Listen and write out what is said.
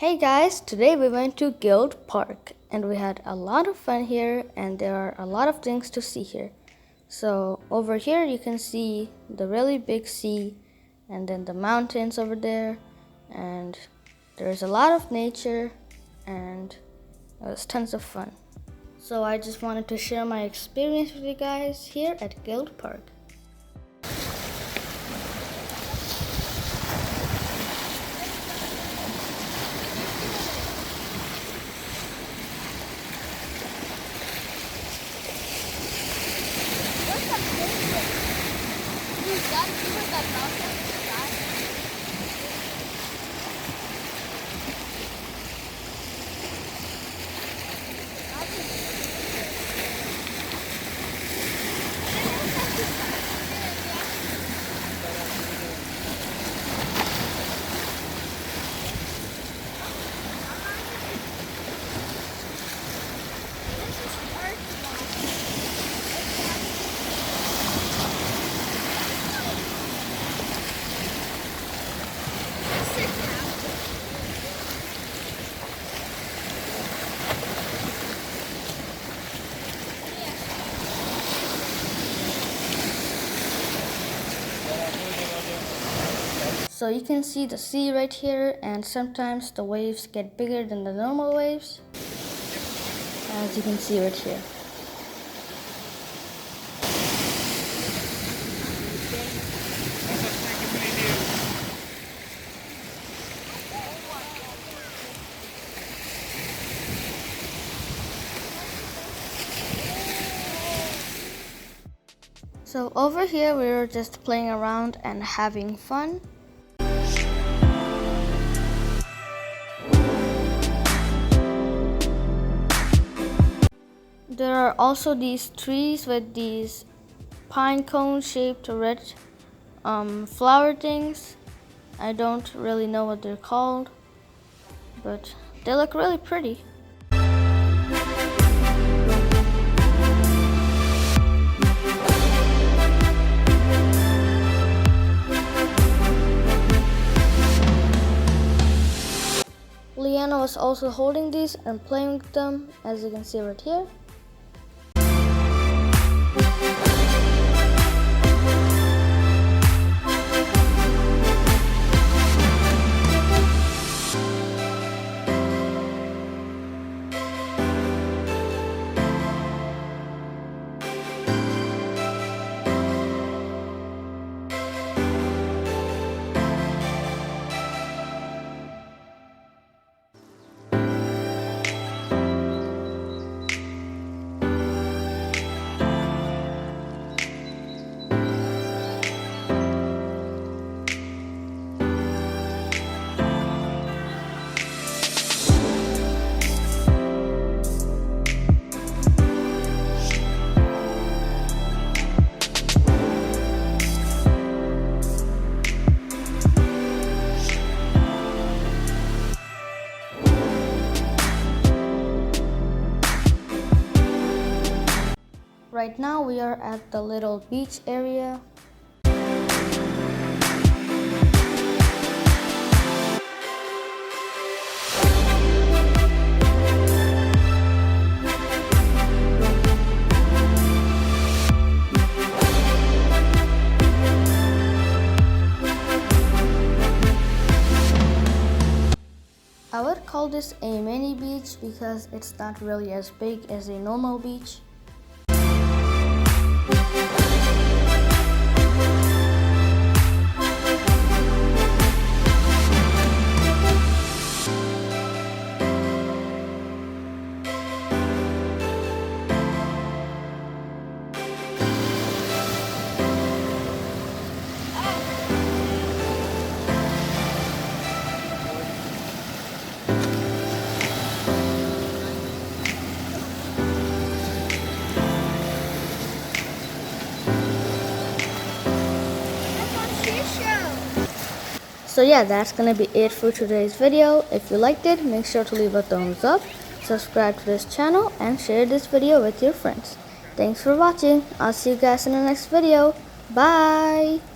Hey guys, today we went to Guild Park and we had a lot of fun here and there are a lot of things to see here. So over here you can see the really big sea and then the mountains over there, and there's a lot of nature and it was tons of fun. So I just wanted to share my experience with you guys here at Guild Park. So you can see the sea right here, and sometimes the waves get bigger than the normal waves, as you can see right here. So over here we were just playing around and having fun. There are also these trees with these pine cone shaped red flower things. I don't really know what they're called, but they look really pretty. Liana was also holding these and playing with them, as you can see right here. Right now we are at the little beach area. I would call this a mini beach because it's not really as big as a normal beach. So yeah, that's gonna be it for today's video. If you liked it, make sure to leave a thumbs up, subscribe to this channel, and share this video with your friends. Thanks for watching. I'll see you guys in the next video. Bye!